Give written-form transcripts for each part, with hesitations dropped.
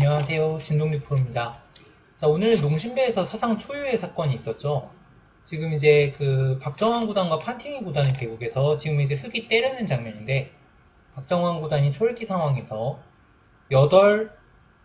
안녕하세요. 진동리프로입니다. 자, 오늘 농심배에서 사상 초유의 사건이 있었죠. 지금 이제 그 박정환 구단과 판팅이 구단의 대국에서 지금 이제 흙이 때리는 장면인데, 박정환 구단이 초읽기 상황에서 8,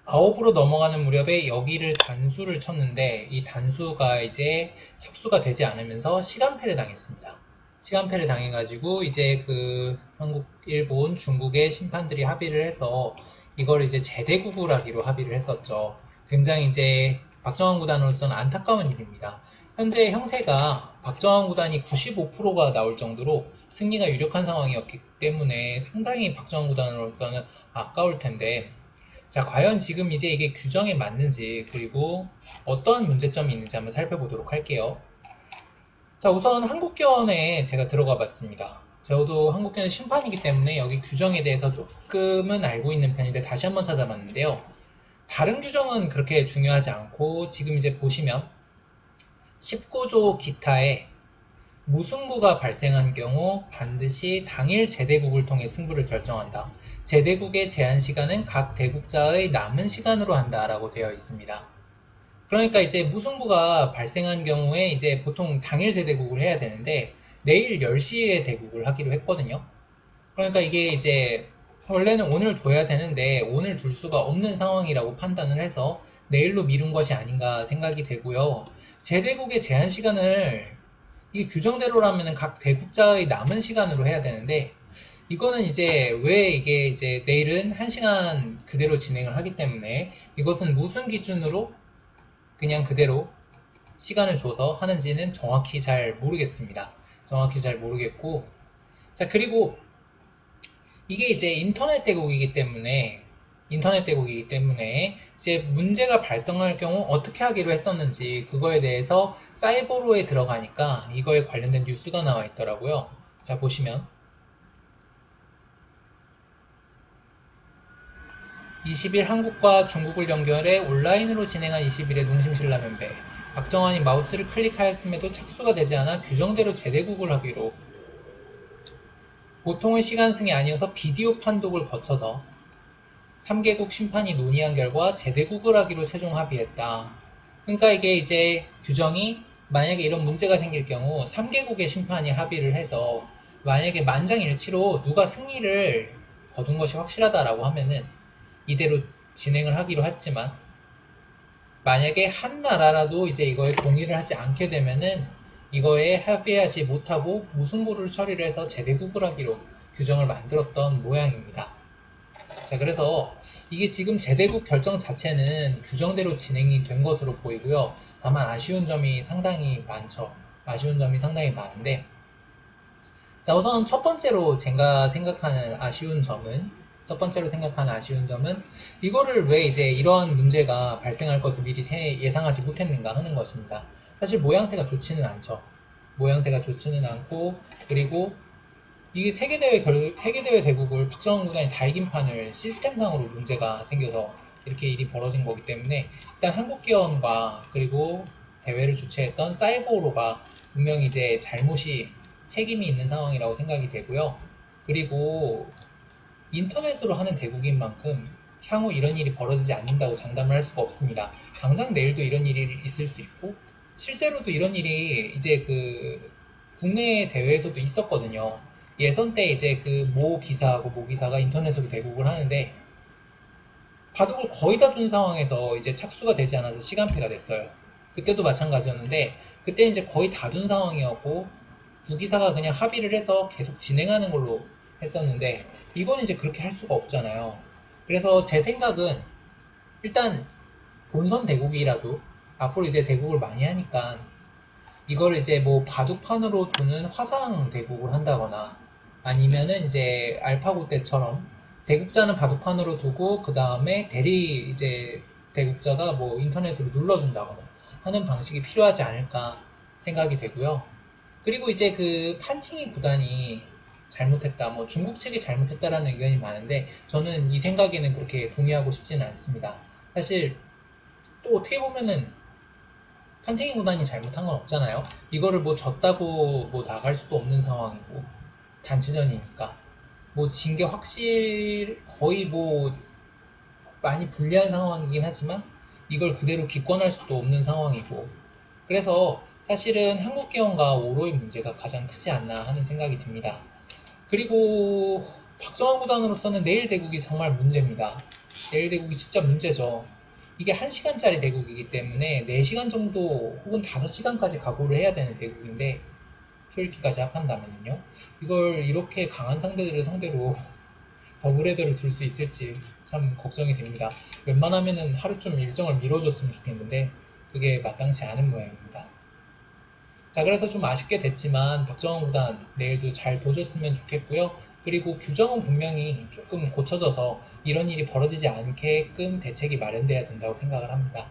9으로 넘어가는 무렵에 여기를 단수를 쳤는데, 이 단수가 이제 착수가 되지 않으면서 시간패를 당했습니다. 시간패를 당해가지고 이제 그 한국, 일본, 중국의 심판들이 합의를 해서 이걸 이제 제대국을 하기로 합의를 했었죠. 굉장히 이제 박정환 구단으로서는 안타까운 일입니다. 현재 형세가 박정환 구단이 95%가 나올 정도로 승리가 유력한 상황이었기 때문에 상당히 박정환 구단으로서는 아까울 텐데, 자, 과연 지금 이제 이게 규정에 맞는지, 그리고 어떠한 문제점이 있는지 한번 살펴보도록 할게요. 자, 우선 한국견에 제가 들어가 봤습니다. 저도 한국견은 심판이기 때문에 여기 규정에 대해서 조금은 알고 있는 편인데 다시 한번 찾아봤는데요. 다른 규정은 그렇게 중요하지 않고, 지금 이제 보시면 19조 기타에 무승부가 발생한 경우 반드시 당일 제대국을 통해 승부를 결정한다. 제대국의 제한 시간은 각 대국자의 남은 시간으로 한다라고 되어 있습니다. 그러니까 이제 무승부가 발생한 경우에 이제 보통 당일 제대국을 해야 되는데 내일 10시에 대국을 하기로 했거든요. 그러니까 이게 이제 원래는 오늘 둬야 되는데 오늘 둘 수가 없는 상황이라고 판단을 해서 내일로 미룬 것이 아닌가 생각이 되고요. 제대국의 제한 시간을 이 규정대로라면 각 대국자의 남은 시간으로 해야 되는데, 이거는 이제 왜 이게 이제 내일은 1시간 그대로 진행을 하기 때문에 이것은 무슨 기준으로 그냥 그대로 시간을 줘서 하는지는 정확히 잘 모르겠습니다. 정확히 잘 모르겠고, 자, 그리고 이게 이제 인터넷 대국이기 때문에 이제 문제가 발생할 경우 어떻게 하기로 했었는지 그거에 대해서 사이버로에 들어가니까 이거에 관련된 뉴스가 나와 있더라고요. 자, 보시면 20일 한국과 중국을 연결해 온라인으로 진행한 20일의 농심신라면배, 박정환이 마우스를 클릭하였음에도 착수가 되지 않아 규정대로 제대국을 하기로, 보통의 시간승이 아니어서 비디오 판독을 거쳐서 3개국 심판이 논의한 결과 제대국을 하기로 최종 합의했다. 그러니까 이게 이제 규정이 만약에 이런 문제가 생길 경우 3개국의 심판이 합의를 해서 만약에 만장일치로 누가 승리를 거둔 것이 확실하다라고 하면은 이대로 진행을 하기로 했지만, 만약에 한 나라라도 이제 이거에 동의를 하지 않게 되면은 이거에 합의하지 못하고 무승부를 처리를 해서 제대국을 하기로 규정을 만들었던 모양입니다. 자, 그래서 이게 지금 제대국 결정 자체는 규정대로 진행이 된 것으로 보이고요. 다만 아쉬운 점이 상당히 많죠. 아쉬운 점이 상당히 많은데, 자, 우선 첫 번째로 생각하는 아쉬운 점은 이거를 왜 이제 이러한 문제가 발생할 것을 미리 예상하지 못했는가 하는 것입니다. 사실 모양새가 좋지는 않죠. 모양새가 좋지는 않고, 그리고 이게 세계대회 대국을 박정환 구단이 다 이긴 판을 시스템상으로 문제가 생겨서 이렇게 일이 벌어진 거기 때문에 일단 한국기원과 그리고 대회를 주최했던 사이버로가 분명히 이제 책임이 있는 상황이라고 생각이 되고요. 그리고 인터넷으로 하는 대국인 만큼 향후 이런 일이 벌어지지 않는다고 장담을 할 수가 없습니다. 당장 내일도 이런 일이 있을 수 있고, 실제로도 이런 일이 이제 그 국내 대회에서도 있었거든요. 예선 때 이제 그 모 기사가 인터넷으로 대국을 하는데 바둑을 거의 다 둔 상황에서 이제 착수가 되지 않아서 시간패가 됐어요. 그때도 마찬가지였는데 그때 이제 거의 다 둔 상황이었고 두 기사가 그냥 합의를 해서 계속 진행하는 걸로 했었는데 이거는 이제 그렇게 할 수가 없잖아요. 그래서 제 생각은 일단 본선 대국이라도 앞으로 이제 대국을 많이 하니까 이걸 이제 뭐 바둑판으로 두는 화상 대국을 한다거나 아니면은 이제 알파고 때처럼 대국자는 바둑판으로 두고 그 다음에 대리 이제 대국자가 뭐 인터넷으로 눌러준다거나 하는 방식이 필요하지 않을까 생각이 되고요. 그리고 이제 그 판팅이 구단이 잘못했다, 뭐 중국 측이 잘못했다라는 의견이 많은데 저는 이 생각에는 그렇게 동의하고 싶지는 않습니다. 사실 또 어떻게 보면은 판팅이 구단이 잘못한 건 없잖아요. 이거를 뭐 졌다고 뭐 나갈 수도 없는 상황이고 단체전이니까 뭐 진 게 거의 뭐 많이 불리한 상황이긴 하지만 이걸 그대로 기권할 수도 없는 상황이고, 그래서 사실은 한국기원과 오로의 문제가 가장 크지 않나 하는 생각이 듭니다. 그리고 박정환 구단으로서는 내일 대국이 정말 문제입니다. 내일 대국이 진짜 문제죠. 이게 1시간짜리 대국이기 때문에 4시간 정도 혹은 5시간까지 각오를 해야 되는 대국인데, 초읽기까지 합한다면요. 이걸 이렇게 강한 상대들을 상대로 더블헤더를 둘 수 있을지 참 걱정이 됩니다. 웬만하면은 하루 좀 일정을 미뤄줬으면 좋겠는데 그게 마땅치 않은 모양입니다. 자, 그래서 좀 아쉽게 됐지만 박정환 구단 내일도 잘 도줬으면 좋겠고요. 그리고 규정은 분명히 조금 고쳐져서 이런 일이 벌어지지 않게끔 대책이 마련돼야 된다고 생각을 합니다.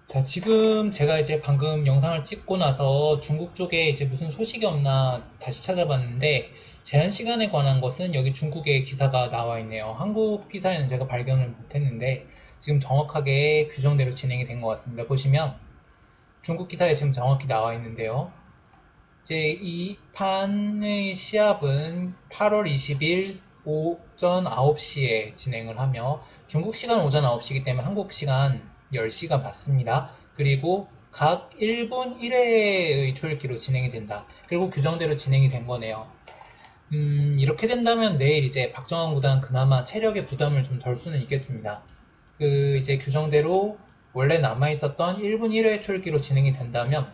자, 지금 제가 이제 방금 영상을 찍고 나서 중국 쪽에 이제 무슨 소식이 없나 다시 찾아봤는데, 제한 시간에 관한 것은 여기 중국의 기사가 나와 있네요. 한국 기사에는 제가 발견을 못했는데 지금 정확하게 규정대로 진행이 된 것 같습니다. 보시면 중국 기사에 지금 정확히 나와 있는데요. 이제 이 판의 시합은 8월 20일 오전 9시에 진행을 하며, 중국 시간 오전 9시이기 때문에 한국 시간 10시가 맞습니다. 그리고 각 1분 1회의 초읽기로 진행이 된다. 그리고 규정대로 진행이 된 거네요. 이렇게 된다면 내일 이제 박정환 구단 그나마 체력의 부담을 좀 덜 수는 있겠습니다. 그 이제 규정대로 원래 남아있었던 1분 1회 초읽기로 진행이 된다면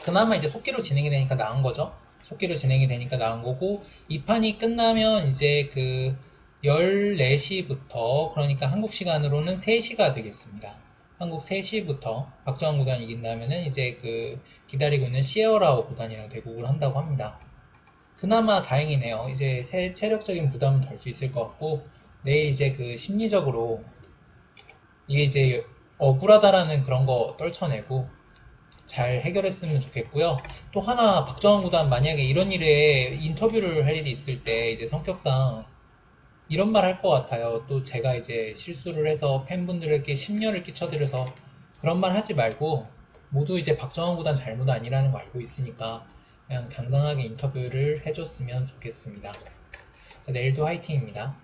그나마 이제 속기로 진행이 되니까 나은 거죠. 속기로 진행이 되니까 나은 거고, 이 판이 끝나면 이제 그 14시부터, 그러니까 한국 시간으로는 3시가 되겠습니다. 한국 3시부터 박정환 구단이 이긴다면은 이제 그 기다리고 있는 시에어라오 구단이랑 대국을 한다고 합니다. 그나마 다행이네요. 이제 체력적인 부담은 덜 수 있을 것 같고, 내일 이제 그 심리적으로 이게 이제 억울하다라는 그런 거 떨쳐내고 잘 해결했으면 좋겠고요. 또 하나, 박정환 구단 만약에 이런 일에 인터뷰를 할 일이 있을 때 이제 성격상 이런 말 할 것 같아요. 또 제가 이제 실수를 해서 팬분들에게 심려를 끼쳐드려서 그런 말 하지 말고 모두 이제 박정환 구단 잘못 아니라는 거 알고 있으니까 그냥 당당하게 인터뷰를 해줬으면 좋겠습니다. 자, 내일도 화이팅입니다.